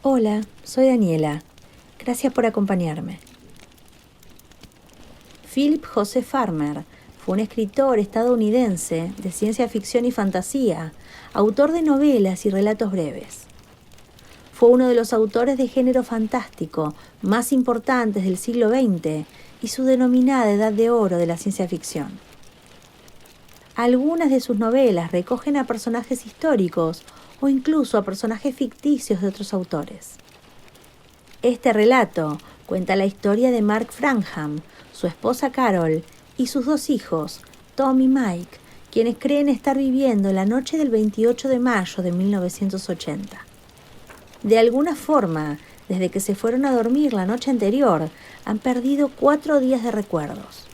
Hola, soy Daniela. Gracias por acompañarme. Philip Joseph Farmer fue un escritor estadounidense de ciencia ficción y fantasía, autor de novelas y relatos breves. Fue uno de los autores de género fantástico más importantes del siglo XX y su denominada Edad de Oro de la ciencia ficción. Algunas de sus novelas recogen a personajes históricos o incluso a personajes ficticios de otros autores. Este relato cuenta la historia de Mark Franham, su esposa Carol y sus dos hijos, Tom y Mike, quienes creen estar viviendo la noche del 28 de mayo de 1980. De alguna forma, desde que se fueron a dormir la noche anterior, han perdido 4 días de recuerdos.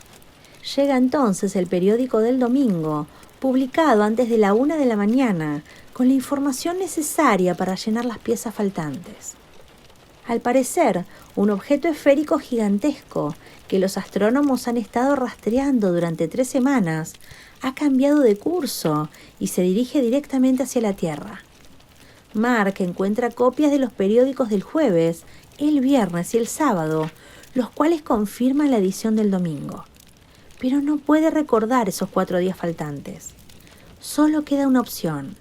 Llega entonces el periódico del domingo, publicado antes de la 1 de la mañana, con la información necesaria para llenar las piezas faltantes. Al parecer, un objeto esférico gigantesco que los astrónomos han estado rastreando durante 3 semanas ha cambiado de curso y se dirige directamente hacia la Tierra. Mark encuentra copias de los periódicos del jueves, el viernes y el sábado, los cuales confirman la edición del domingo. Pero no puede recordar esos 4 días faltantes. Solo queda una opción: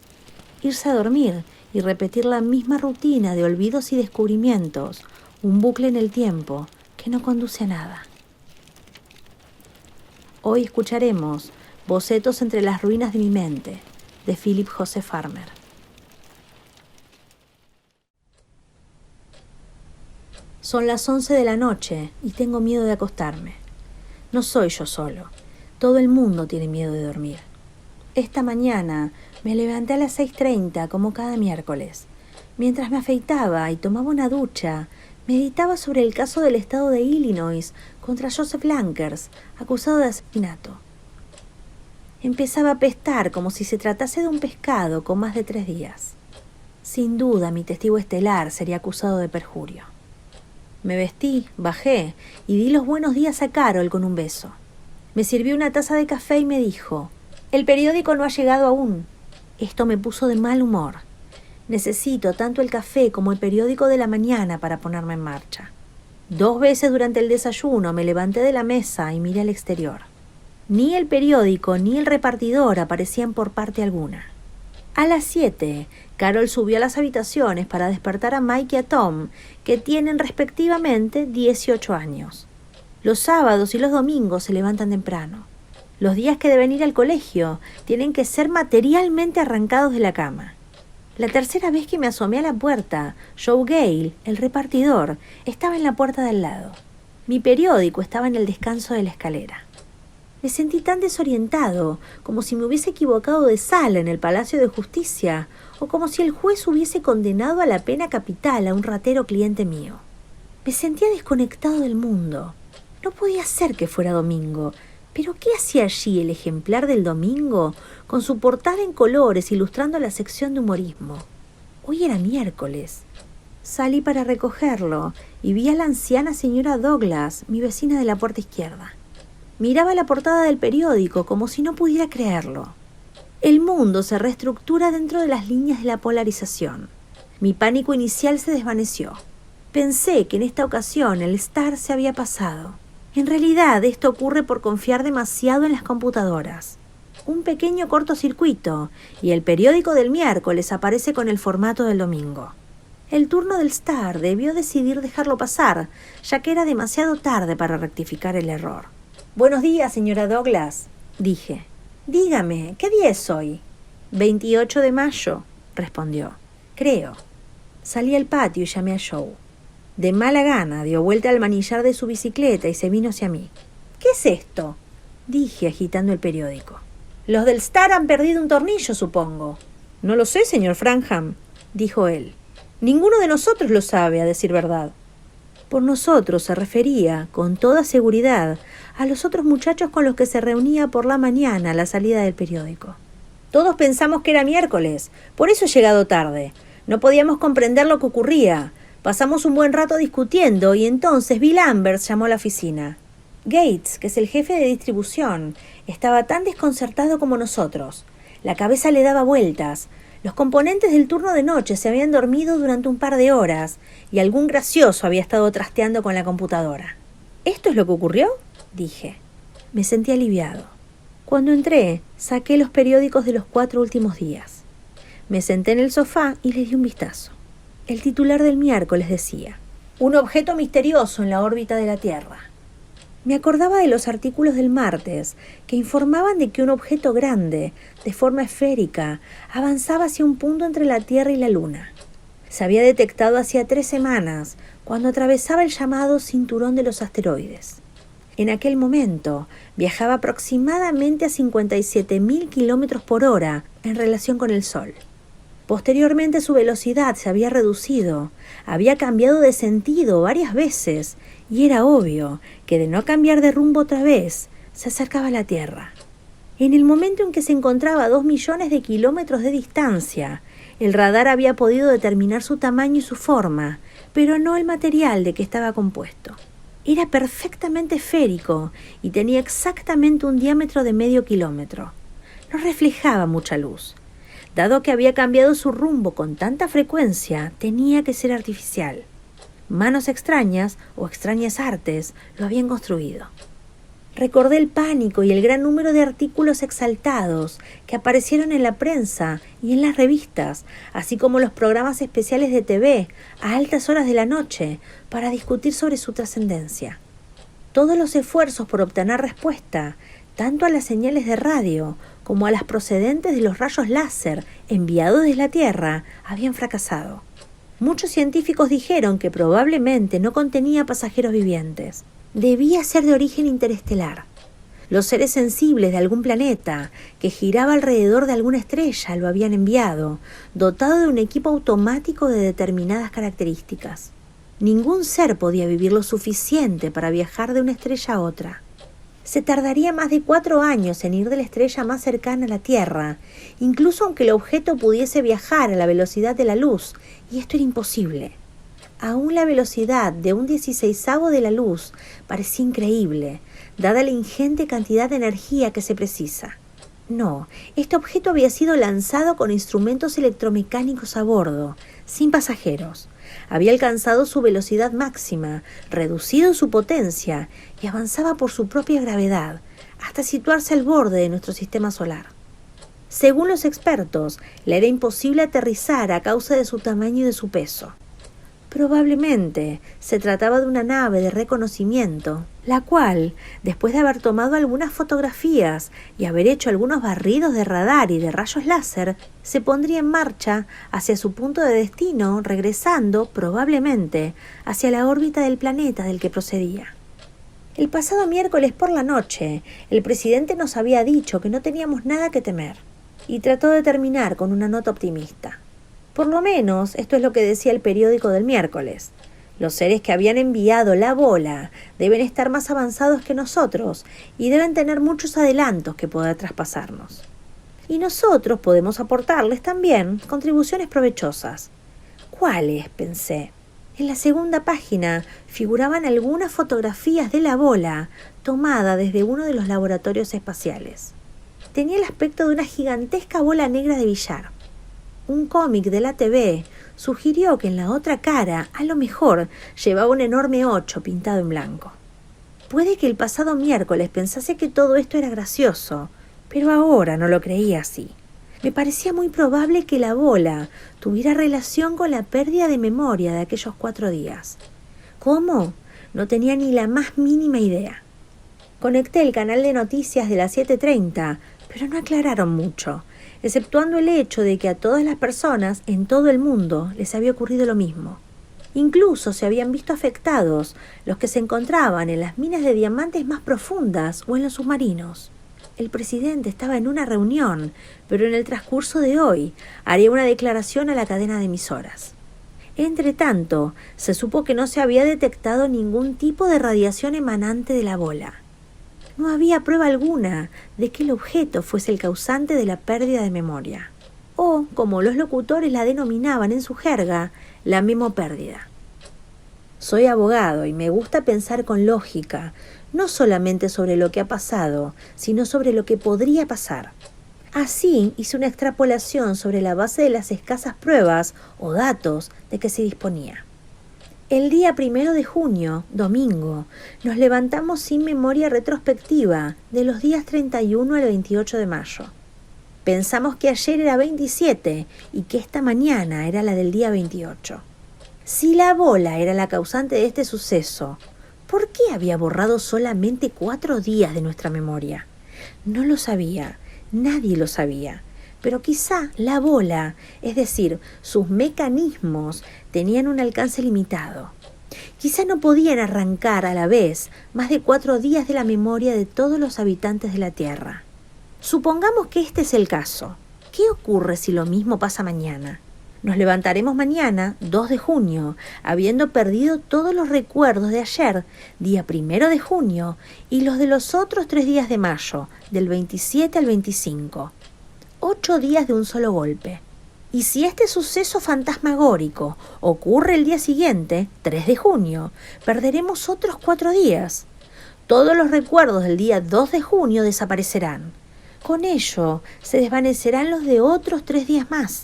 irse a dormir y repetir la misma rutina de olvidos y descubrimientos, un bucle en el tiempo que no conduce a nada. Hoy escucharemos Bocetos entre las ruinas de mi mente, de Philip Joseph Farmer. Son las 11 de la noche y tengo miedo de acostarme. No soy yo solo. Todo el mundo tiene miedo de dormir. Esta mañana me levanté a las 6:30 como cada miércoles. Mientras me afeitaba y tomaba una ducha, meditaba sobre el caso del estado de Illinois contra Joseph Lankers, acusado de asesinato. Empezaba a apestar como si se tratase de un pescado con más de 3 días. Sin duda mi testigo estelar sería acusado de perjurio. Me vestí, bajé y di los buenos días a Carol con un beso. Me sirvió una taza de café y me dijo: «El periódico no ha llegado aún». Esto me puso de mal humor. Necesito tanto el café como el periódico de la mañana para ponerme en marcha. 2 veces durante el desayuno me levanté de la mesa y miré al exterior. Ni el periódico ni el repartidor aparecían por parte alguna. A las 7, Carol subió a las habitaciones para despertar a Mike y a Tom, que tienen respectivamente 18 años. Los sábados y los domingos se levantan temprano. Los días que deben ir al colegio tienen que ser materialmente arrancados de la cama. La tercera vez que me asomé a la puerta, Joe Gale, el repartidor, estaba en la puerta de al lado. Mi periódico estaba en el descanso de la escalera. Me sentí tan desorientado, como si me hubiese equivocado de sala en el Palacio de Justicia, o como si el juez hubiese condenado a la pena capital a un ratero cliente mío. Me sentía desconectado del mundo. No podía ser que fuera domingo. ¿Pero qué hacía allí el ejemplar del domingo, con su portada en colores ilustrando la sección de humorismo? Hoy era miércoles. Salí para recogerlo y vi a la anciana señora Douglas, mi vecina de la puerta izquierda. Miraba la portada del periódico como si no pudiera creerlo. El mundo se reestructura dentro de las líneas de la polarización. Mi pánico inicial se desvaneció. Pensé que en esta ocasión el Star se había pasado. En realidad, esto ocurre por confiar demasiado en las computadoras. Un pequeño cortocircuito y el periódico del miércoles aparece con el formato del domingo. El turno del Star debió decidir dejarlo pasar, ya que era demasiado tarde para rectificar el error. «Buenos días, señora Douglas», dije. «Dígame, ¿qué día es hoy?» «28 de mayo», respondió. «Creo». Salí al patio y llamé a Joe. De mala gana dio vuelta al manillar de su bicicleta y se vino hacia mí. «¿Qué es esto?», dije agitando el periódico. «Los del Star han perdido un tornillo, supongo». «No lo sé, señor Franham», dijo él. «Ninguno de nosotros lo sabe, a decir verdad». Por nosotros se refería, con toda seguridad, a los otros muchachos con los que se reunía por la mañana a la salida del periódico. «Todos pensamos que era miércoles, por eso he llegado tarde. No podíamos comprender lo que ocurría. Pasamos un buen rato discutiendo y entonces Bill Ambers llamó a la oficina. Gates, que es el jefe de distribución, estaba tan desconcertado como nosotros. La cabeza le daba vueltas. Los componentes del turno de noche se habían dormido durante un par de horas y algún gracioso había estado trasteando con la computadora. ¿Esto es lo que ocurrió?, dije. Me sentí aliviado. Cuando entré, saqué los periódicos de los 4 últimos días. Me senté en el sofá y les di un vistazo. El titular del miércoles decía: un objeto misterioso en la órbita de la Tierra. Me acordaba de los artículos del martes que informaban de que un objeto grande, de forma esférica, avanzaba hacia un punto entre la Tierra y la Luna. Se había detectado hacía 3 semanas, cuando atravesaba el llamado cinturón de los asteroides. En aquel momento viajaba aproximadamente a 57.000 kilómetros por hora en relación con el Sol. Posteriormente su velocidad se había reducido, había cambiado de sentido varias veces y era obvio que de no cambiar de rumbo otra vez, se acercaba a la Tierra. En el momento en que se encontraba a 2 millones de kilómetros de distancia, el radar había podido determinar su tamaño y su forma, pero no el material de que estaba compuesto. Era perfectamente esférico y tenía exactamente un diámetro de medio kilómetro. No reflejaba mucha luz. Dado que había cambiado su rumbo con tanta frecuencia, tenía que ser artificial. Manos extrañas o extrañas artes lo habían construido. Recordé el pánico y el gran número de artículos exaltados que aparecieron en la prensa y en las revistas, así como los programas especiales de TV a altas horas de la noche para discutir sobre su trascendencia. Todos los esfuerzos por obtener respuesta, tanto a las señales de radio como a las procedentes de los rayos láser enviados desde la Tierra, habían fracasado. Muchos científicos dijeron que probablemente no contenía pasajeros vivientes. Debía ser de origen interestelar. Los seres sensibles de algún planeta que giraba alrededor de alguna estrella lo habían enviado, dotado de un equipo automático de determinadas características. Ningún ser podía vivir lo suficiente para viajar de una estrella a otra. Se tardaría más de 4 años en ir de la estrella más cercana a la Tierra, incluso aunque el objeto pudiese viajar a la velocidad de la luz, y esto era imposible. Aún la velocidad de un 16avo de la luz parecía increíble, dada la ingente cantidad de energía que se precisa. No, este objeto había sido lanzado con instrumentos electromecánicos a bordo, sin pasajeros. Había alcanzado su velocidad máxima, reducido su potencia y avanzaba por su propia gravedad, hasta situarse al borde de nuestro sistema solar. Según los expertos, le era imposible aterrizar a causa de su tamaño y de su peso. Probablemente se trataba de una nave de reconocimiento, la cual, después de haber tomado algunas fotografías y haber hecho algunos barridos de radar y de rayos láser, se pondría en marcha hacia su punto de destino, regresando, probablemente, hacia la órbita del planeta del que procedía. El pasado miércoles por la noche, el presidente nos había dicho que no teníamos nada que temer, y trató de terminar con una nota optimista. Por lo menos, esto es lo que decía el periódico del miércoles. Los seres que habían enviado la bola deben estar más avanzados que nosotros y deben tener muchos adelantos que poder traspasarnos. Y nosotros podemos aportarles también contribuciones provechosas. ¿Cuáles?, pensé. En la segunda página figuraban algunas fotografías de la bola tomada desde uno de los laboratorios espaciales. Tenía el aspecto de una gigantesca bola negra de billar. Un cómic de la TV sugirió que en la otra cara, a lo mejor, llevaba un enorme 8 pintado en blanco. Puede que el pasado miércoles pensase que todo esto era gracioso, pero ahora no lo creía así. Me parecía muy probable que la bola tuviera relación con la pérdida de memoria de aquellos 4 días. ¿Cómo? No tenía ni la más mínima idea. Conecté el canal de noticias de las 7:30, pero no aclararon mucho, exceptuando el hecho de que a todas las personas en todo el mundo les había ocurrido lo mismo. Incluso se habían visto afectados los que se encontraban en las minas de diamantes más profundas o en los submarinos. El presidente estaba en una reunión, pero en el transcurso de hoy haría una declaración a la cadena de emisoras. Entretanto, se supo que no se había detectado ningún tipo de radiación emanante de la bola. No había prueba alguna de que el objeto fuese el causante de la pérdida de memoria, o, como los locutores la denominaban en su jerga, la memopérdida. Soy abogado y me gusta pensar con lógica, no solamente sobre lo que ha pasado, sino sobre lo que podría pasar. Así hice una extrapolación sobre la base de las escasas pruebas o datos de que se disponía. El día 1 de junio, domingo, nos levantamos sin memoria retrospectiva de los días 31 al 28 de mayo. Pensamos que ayer era 27 y que esta mañana era la del día 28. Si la bola era la causante de este suceso, ¿por qué había borrado solamente 4 días de nuestra memoria? No lo sabía, nadie lo sabía. Pero quizá la bola, es decir, sus mecanismos, tenían un alcance limitado. Quizá no podían arrancar a la vez más de 4 días de la memoria de todos los habitantes de la Tierra. Supongamos que este es el caso. ¿Qué ocurre si lo mismo pasa mañana? Nos levantaremos mañana, 2 de junio, habiendo perdido todos los recuerdos de ayer, día 1 de junio, y los de los otros 3 días de mayo, del 27 al 25. 8 días de un solo golpe. Y si este suceso fantasmagórico ocurre el día siguiente, 3 de junio, perderemos otros 4 días. Todos los recuerdos del día 2 de junio desaparecerán. Con ello, se desvanecerán los de otros 3 días más,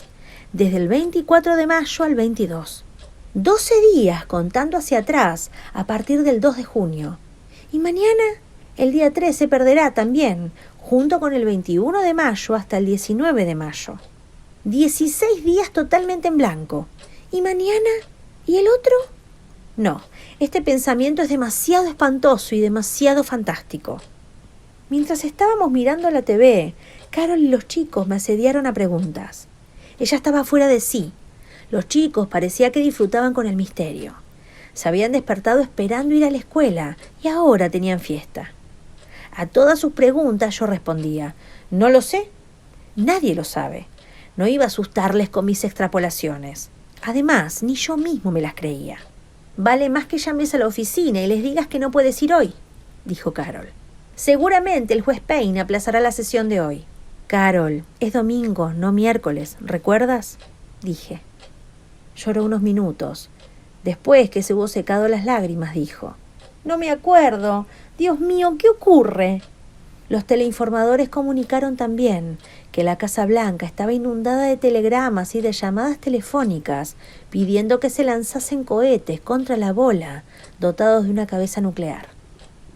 desde el 24 de mayo al 22. 12 días contando hacia atrás a partir del 2 de junio. Y mañana, el día 3 se perderá también, junto con el 21 de mayo hasta el 19 de mayo. 16 días totalmente en blanco. ¿Y mañana? ¿Y el otro? No, este pensamiento es demasiado espantoso y demasiado fantástico. Mientras estábamos mirando la TV, Carol y los chicos me asediaron a preguntas. Ella estaba fuera de sí. Los chicos parecía que disfrutaban con el misterio. Se habían despertado esperando ir a la escuela y ahora tenían fiesta. A todas sus preguntas yo respondía, no lo sé, nadie lo sabe. No iba a asustarles con mis extrapolaciones. Además, ni yo mismo me las creía. Vale más que llames a la oficina y les digas que no puedes ir hoy, dijo Carol. Seguramente el juez Payne aplazará la sesión de hoy. Carol, es domingo, no miércoles, ¿recuerdas? Dije. Lloró unos minutos. Después que se hubo secado las lágrimas, dijo. No me acuerdo. Dios mío, ¿qué ocurre? Los teleinformadores comunicaron también que la Casa Blanca estaba inundada de telegramas y de llamadas telefónicas pidiendo que se lanzasen cohetes contra la bola dotados de una cabeza nuclear.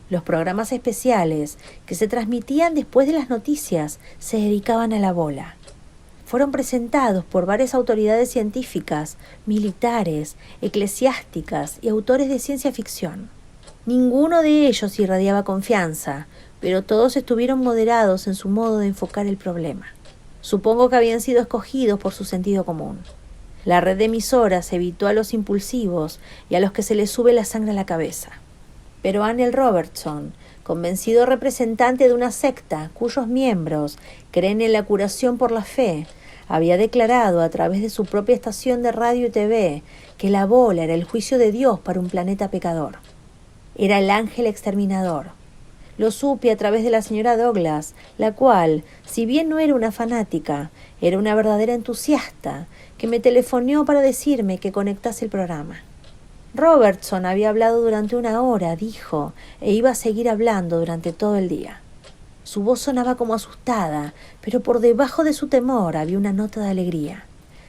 Los programas especiales que se transmitían después de las noticias se dedicaban a la bola. Fueron presentados por varias autoridades científicas, militares, eclesiásticas y autores de ciencia ficción. Ninguno de ellos irradiaba confianza, pero todos estuvieron moderados en su modo de enfocar el problema. Supongo que habían sido escogidos por su sentido común. La red de emisoras evitó a los impulsivos y a los que se les sube la sangre a la cabeza. Pero Anel Robertson, convencido representante de una secta cuyos miembros creen en la curación por la fe, había declarado a través de su propia estación de radio y TV que la bola era el juicio de Dios para un planeta pecador. Era el ángel exterminador. Lo supe a través de la señora Douglas, la cual, si bien no era una fanática, era una verdadera entusiasta, que me telefoneó para decirme que conectase el programa. Robertson había hablado durante 1 hora, dijo, e iba a seguir hablando durante todo el día. Su voz sonaba como asustada, pero por debajo de su temor había una nota de alegría.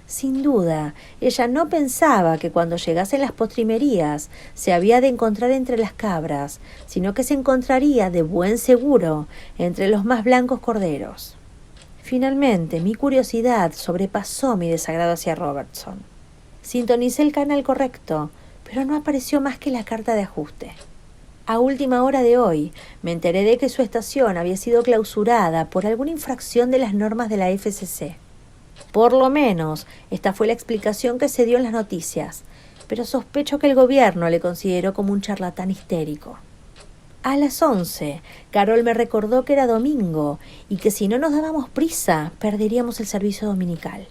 Sin duda, ella no pensaba que cuando llegasen las postrimerías se había de encontrar entre las cabras, sino que se encontraría de buen seguro entre los más blancos corderos. Finalmente, mi curiosidad sobrepasó mi desagrado hacia Robertson. Sintonicé el canal correcto, pero no apareció más que la carta de ajuste. A última hora de hoy, me enteré de que su estación había sido clausurada por alguna infracción de las normas de la FCC. Por lo menos, esta fue la explicación que se dio en las noticias, pero sospecho que el gobierno le consideró como un charlatán histérico. A las 11, Carol me recordó que era domingo y que si no nos dábamos prisa, perderíamos el servicio dominical.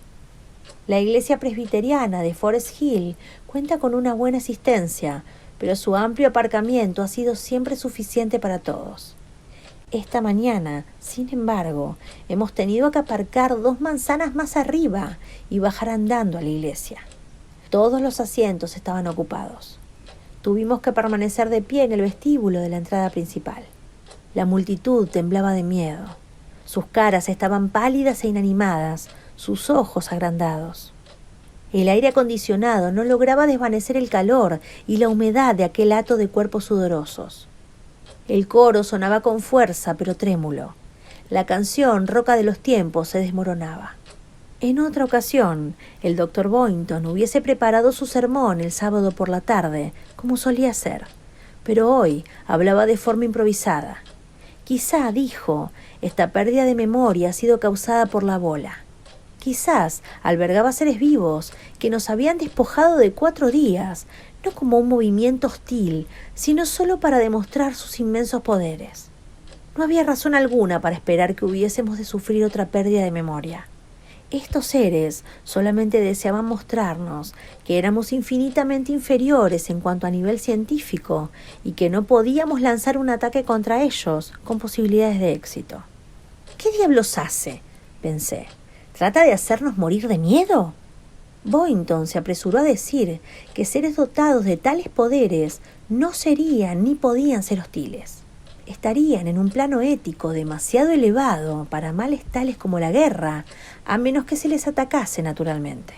La iglesia presbiteriana de Forest Hill cuenta con una buena asistencia, pero su amplio aparcamiento ha sido siempre suficiente para todos. Esta mañana, sin embargo, hemos tenido que aparcar 2 manzanas más arriba y bajar andando a la iglesia. Todos los asientos estaban ocupados. Tuvimos que permanecer de pie en el vestíbulo de la entrada principal. La multitud temblaba de miedo. Sus caras estaban pálidas e inanimadas, sus ojos agrandados. El aire acondicionado no lograba desvanecer el calor y la humedad de aquel hato de cuerpos sudorosos. El coro sonaba con fuerza, pero trémulo. La canción Roca de los Tiempos se desmoronaba. En otra ocasión, el doctor Boynton hubiese preparado su sermón el sábado por la tarde, como solía hacer, pero hoy hablaba de forma improvisada. Quizá, dijo, esta pérdida de memoria ha sido causada por la bola. Quizás albergaba seres vivos que nos habían despojado de 4 días, no como un movimiento hostil, sino solo para demostrar sus inmensos poderes. No había razón alguna para esperar que hubiésemos de sufrir otra pérdida de memoria. Estos seres solamente deseaban mostrarnos que éramos infinitamente inferiores en cuanto a nivel científico y que no podíamos lanzar un ataque contra ellos con posibilidades de éxito. ¿Qué diablos hace?, pensé. ¿Trata de hacernos morir de miedo? Boynton se apresuró a decir que seres dotados de tales poderes no serían ni podían ser hostiles. Estarían en un plano ético demasiado elevado para males tales como la guerra, a menos que se les atacase naturalmente.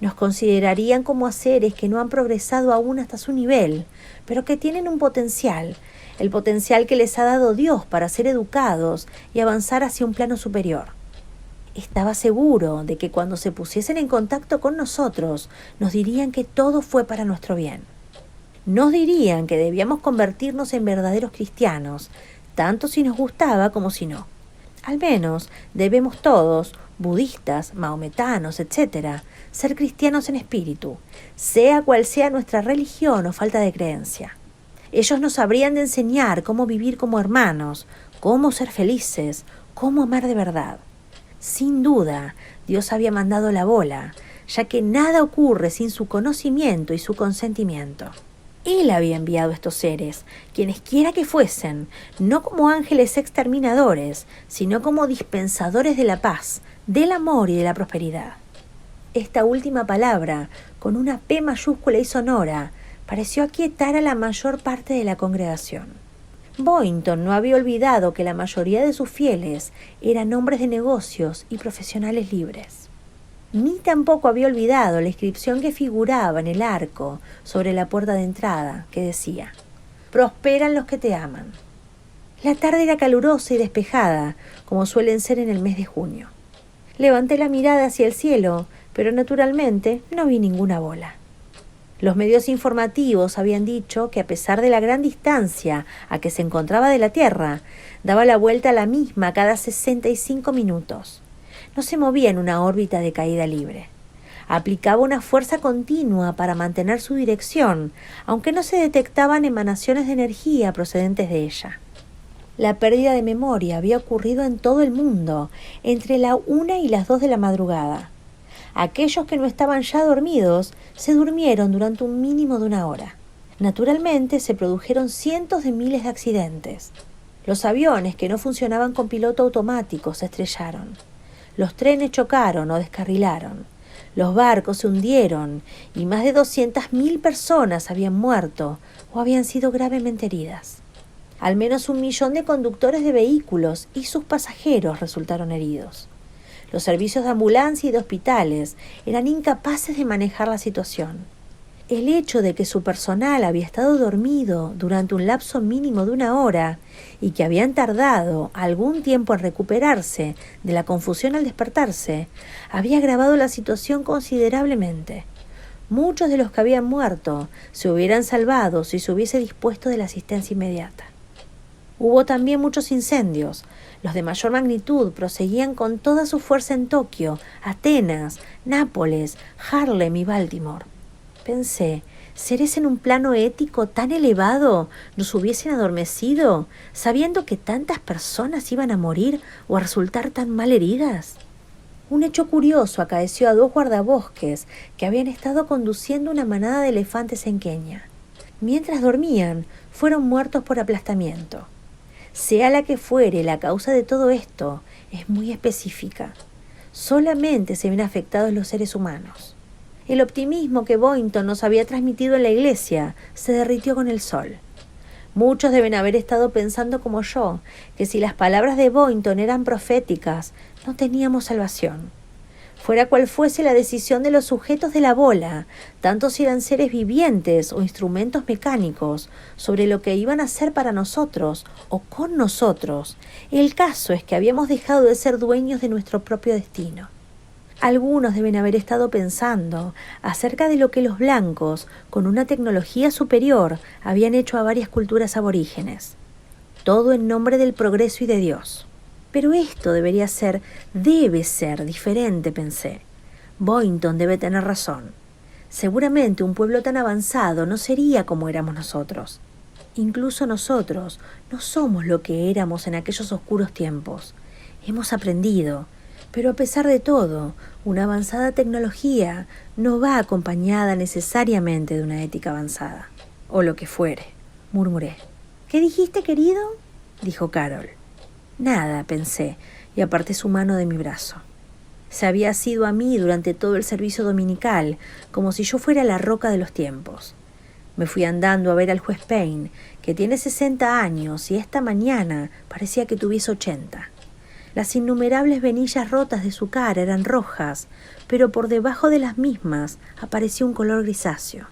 Nos considerarían como a seres que no han progresado aún hasta su nivel, pero que tienen un potencial, el potencial que les ha dado Dios para ser educados y avanzar hacia un plano superior. Estaba seguro de que cuando se pusiesen en contacto con nosotros, nos dirían que todo fue para nuestro bien. Nos dirían que debíamos convertirnos en verdaderos cristianos, tanto si nos gustaba como si no. Al menos debemos todos, budistas, mahometanos, etc., ser cristianos en espíritu, sea cual sea nuestra religión o falta de creencia. Ellos nos habrían de enseñar cómo vivir como hermanos, cómo ser felices, cómo amar de verdad. Sin duda, Dios había mandado la bola, ya que nada ocurre sin su conocimiento y su consentimiento. Él había enviado a estos seres, quienes quiera que fuesen, no como ángeles exterminadores, sino como dispensadores de la paz, del amor y de la prosperidad. Esta última palabra, con una P mayúscula y sonora, pareció aquietar a la mayor parte de la congregación. Boynton no había olvidado que la mayoría de sus fieles eran hombres de negocios y profesionales libres. Ni tampoco había olvidado la inscripción que figuraba en el arco sobre la puerta de entrada, que decía: «Prosperan los que te aman». La tarde era calurosa y despejada, como suelen ser en el mes de junio. Levanté la mirada hacia el cielo, pero naturalmente no vi ninguna bola. Los medios informativos habían dicho que a pesar de la gran distancia a que se encontraba de la Tierra, daba la vuelta a la misma cada 65 minutos. No se movía en una órbita de caída libre. Aplicaba una fuerza continua para mantener su dirección, aunque no se detectaban emanaciones de energía procedentes de ella. La pérdida de memoria había ocurrido en todo el mundo, entre la 1 y las 2 de la madrugada. Aquellos que no estaban ya dormidos se durmieron durante un mínimo de 1 hora. Naturalmente se produjeron cientos de miles de accidentes. Los aviones que no funcionaban con piloto automático se estrellaron. Los trenes chocaron o descarrilaron. Los barcos se hundieron y más de 200.000 personas habían muerto o habían sido gravemente heridas. Al menos 1 millón de conductores de vehículos y sus pasajeros resultaron heridos. Los servicios de ambulancia y de hospitales eran incapaces de manejar la situación. El hecho de que su personal había estado dormido durante un lapso mínimo de 1 hora y que habían tardado algún tiempo en recuperarse de la confusión al despertarse, había agravado la situación considerablemente. Muchos de los que habían muerto se hubieran salvado si se hubiese dispuesto de la asistencia inmediata. Hubo también muchos incendios. Los de mayor magnitud proseguían con toda su fuerza en Tokio, Atenas, Nápoles, Harlem y Baltimore. Pensé, ¿seres en un plano ético tan elevado nos hubiesen adormecido, sabiendo que tantas personas iban a morir o a resultar tan mal heridas? Un hecho curioso acaeció a 2 guardabosques que habían estado conduciendo una manada de elefantes en Kenia. Mientras dormían, fueron muertos por aplastamiento. Sea la que fuere la causa de todo esto, es muy específica. Solamente se ven afectados los seres humanos. El optimismo que Boynton nos había transmitido en la iglesia se derritió con el sol. Muchos deben haber estado pensando como yo, que si las palabras de Boynton eran proféticas, no teníamos salvación. Fuera cual fuese la decisión de los sujetos de la bola, tanto si eran seres vivientes o instrumentos mecánicos, sobre lo que iban a hacer para nosotros o con nosotros, el caso es que habíamos dejado de ser dueños de nuestro propio destino. Algunos deben haber estado pensando acerca de lo que los blancos, con una tecnología superior, habían hecho a varias culturas aborígenes. Todo en nombre del progreso y de Dios. Pero esto debe ser diferente, pensé. Boynton debe tener razón. Seguramente un pueblo tan avanzado no sería como éramos nosotros. Incluso nosotros no somos lo que éramos en aquellos oscuros tiempos. Hemos aprendido. Pero a pesar de todo, una avanzada tecnología no va acompañada necesariamente de una ética avanzada. O lo que fuere, murmuré. ¿Qué dijiste, querido?, dijo Carol. Nada, pensé, y aparté su mano de mi brazo. Se había asido a mí durante todo el servicio dominical, como si yo fuera la roca de los tiempos. Me fui andando a ver al juez Payne, que tiene 60 años, y esta mañana parecía que tuviese 80. Las innumerables venillas rotas de su cara eran rojas, pero por debajo de las mismas apareció un color grisáceo.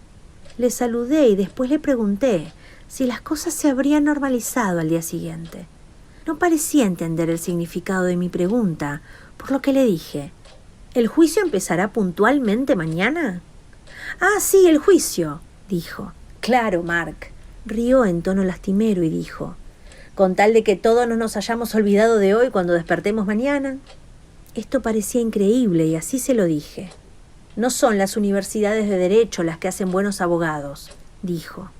Le saludé y después le pregunté si las cosas se habrían normalizado al día siguiente. No parecía entender el significado de mi pregunta, por lo que le dije: ¿El juicio empezará puntualmente mañana? Ah, sí, el juicio, dijo. Claro, Mark, rió en tono lastimero y dijo: con tal de que todos no nos hayamos olvidado de hoy cuando despertemos mañana. Esto parecía increíble y así se lo dije. No son las universidades de derecho las que hacen buenos abogados, dijo.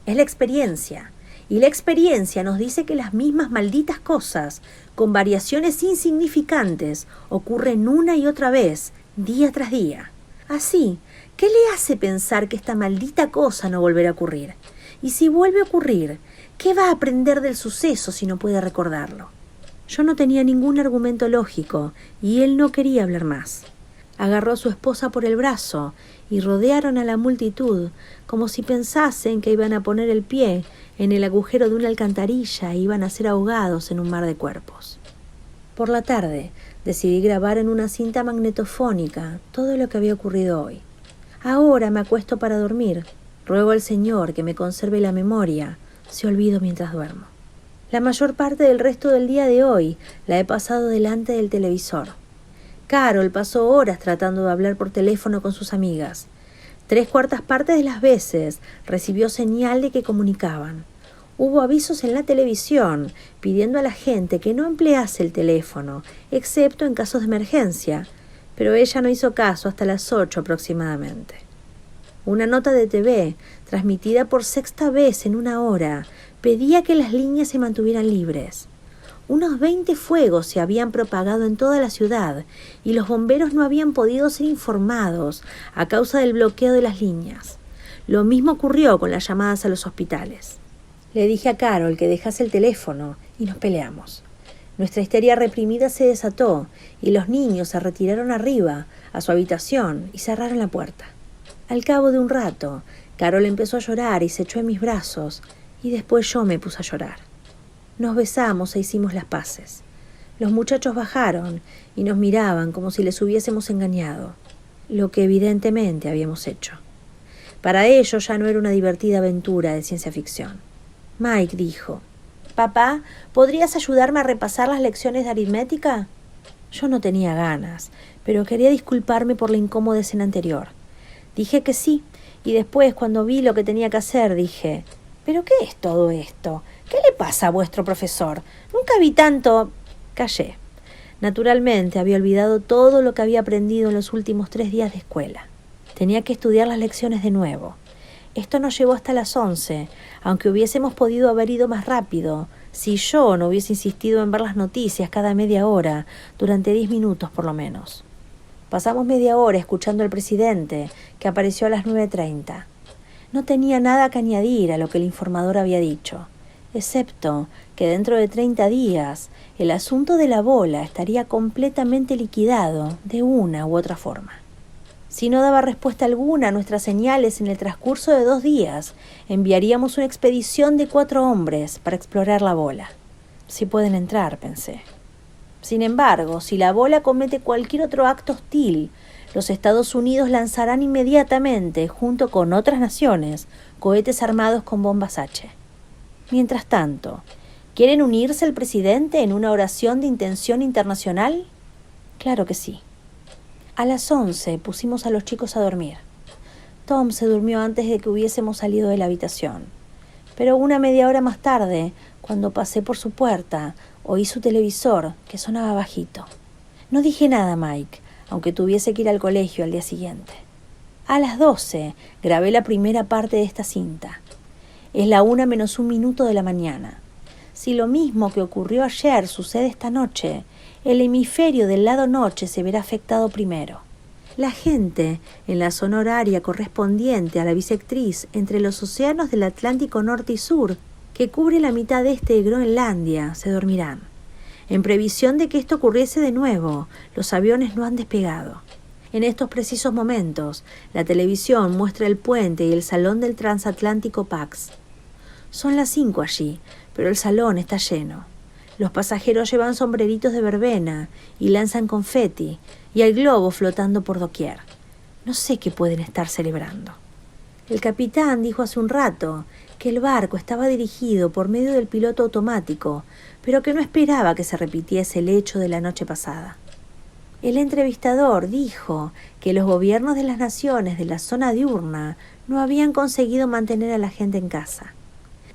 Es la experiencia. Y la experiencia nos dice que las mismas malditas cosas, con variaciones insignificantes, ocurren una y otra vez, día tras día. Así, ¿qué le hace pensar que esta maldita cosa no volverá a ocurrir? Y si vuelve a ocurrir, ¿qué va a aprender del suceso si no puede recordarlo? Yo no tenía ningún argumento lógico y él no quería hablar más. Agarró a su esposa por el brazo y rodearon a la multitud como si pensasen que iban a poner el pie en el agujero de una alcantarilla e iban a ser ahogados en un mar de cuerpos. Por la tarde decidí grabar en una cinta magnetofónica todo lo que había ocurrido hoy. Ahora me acuesto para dormir. Ruego al Señor que me conserve la memoria, si olvido mientras duermo. La mayor parte del resto del día de hoy la he pasado delante del televisor. Carol pasó horas tratando de hablar por teléfono con sus amigas. 3/4 partes de las veces recibió señal de que comunicaban. Hubo avisos en la televisión pidiendo a la gente que no emplease el teléfono, excepto en casos de emergencia, pero ella no hizo caso hasta las 8 aproximadamente. Una nota de TV, transmitida por 6ª vez en 1 hora, pedía que las líneas se mantuvieran libres. Unos 20 fuegos se habían propagado en toda la ciudad y los bomberos no habían podido ser informados a causa del bloqueo de las líneas. Lo mismo ocurrió con las llamadas a los hospitales. Le dije a Carol que dejase el teléfono y nos peleamos. Nuestra histeria reprimida se desató y los niños se retiraron arriba, a su habitación, y cerraron la puerta. Al cabo de un rato, Carol empezó a llorar y se echó en mis brazos, y después yo me puse a llorar. Nos besamos e hicimos las paces. Los muchachos bajaron y nos miraban como si les hubiésemos engañado, lo que evidentemente habíamos hecho. Para ellos ya no era una divertida aventura de ciencia ficción. Mike dijo: «Papá, ¿podrías ayudarme a repasar las lecciones de aritmética?» Yo no tenía ganas, pero quería disculparme por la incómoda escena anterior. Dije que sí, y después, cuando vi lo que tenía que hacer, dije: «¿Pero qué es todo esto? ¿Qué le pasa a vuestro profesor? Nunca vi tanto...». Callé. Naturalmente, había olvidado todo lo que había aprendido en los últimos 3 días de escuela. Tenía que estudiar las lecciones de nuevo. Esto nos llevó hasta las 11, aunque hubiésemos podido haber ido más rápido, si yo no hubiese insistido en ver las noticias cada media hora, durante 10 minutos por lo menos. Pasamos media hora escuchando al presidente, que apareció a las 9:30. No tenía nada que añadir a lo que el informador había dicho, excepto que dentro de 30 días el asunto de la bola estaría completamente liquidado de una u otra forma. Si no daba respuesta alguna a nuestras señales en el transcurso de 2 días, enviaríamos una expedición de 4 hombres para explorar la bola. Si pueden entrar, pensé. Sin embargo, si la bola comete cualquier otro acto hostil, los Estados Unidos lanzarán inmediatamente, junto con otras naciones, cohetes armados con bombas H. Mientras tanto, ¿quieren unirse al presidente en una oración de intención internacional? Claro que sí. A las 11 pusimos a los chicos a dormir. Tom se durmió antes de que hubiésemos salido de la habitación. Pero una media hora más tarde, cuando pasé por su puerta, oí su televisor, que sonaba bajito. No dije nada a Mike, aunque tuviese que ir al colegio al día siguiente. A las 12 grabé la primera parte de esta cinta. Es la 1 menos 1 minuto de la mañana. Si lo mismo que ocurrió ayer sucede esta noche, el hemisferio del lado noche se verá afectado primero. La gente, en la zona horaria correspondiente a la bisectriz entre los océanos del Atlántico Norte y Sur, que cubre la mitad este de Groenlandia, se dormirán. En previsión de que esto ocurriese de nuevo, los aviones no han despegado. En estos precisos momentos, la televisión muestra el puente y el salón del transatlántico Pax. Son las 5 allí, pero el salón está lleno. Los pasajeros llevan sombreritos de verbena y lanzan confeti, y hay globos flotando por doquier. No sé qué pueden estar celebrando. El capitán dijo hace un rato que el barco estaba dirigido por medio del piloto automático, pero que no esperaba que se repitiese el hecho de la noche pasada. El entrevistador dijo que los gobiernos de las naciones de la zona diurna no habían conseguido mantener a la gente en casa.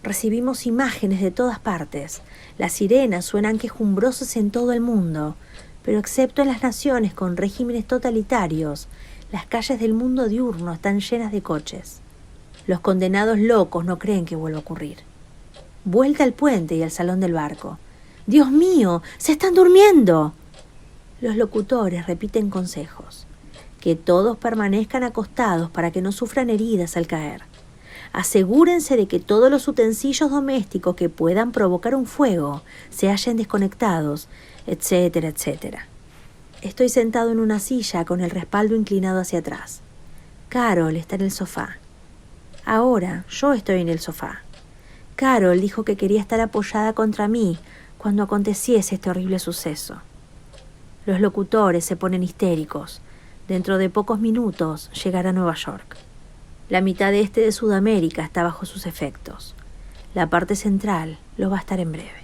Recibimos imágenes de todas partes. Las sirenas suenan quejumbrosas en todo el mundo, pero excepto en las naciones con regímenes totalitarios, las calles del mundo diurno están llenas de coches. Los condenados locos no creen que vuelva a ocurrir. Vuelta al puente y al salón del barco. ¡Dios mío! ¡Se están durmiendo! Los locutores repiten consejos. Que todos permanezcan acostados para que no sufran heridas al caer. Asegúrense de que todos los utensilios domésticos que puedan provocar un fuego se hallen desconectados, etcétera, etcétera. Estoy sentado en una silla con el respaldo inclinado hacia atrás. Carol está en el sofá. Ahora yo estoy en el sofá. Carol dijo que quería estar apoyada contra mí cuando aconteciese este horrible suceso. Los locutores se ponen histéricos. Dentro de pocos minutos llegará a Nueva York. La mitad este de Sudamérica está bajo sus efectos. La parte central lo va a estar en breve.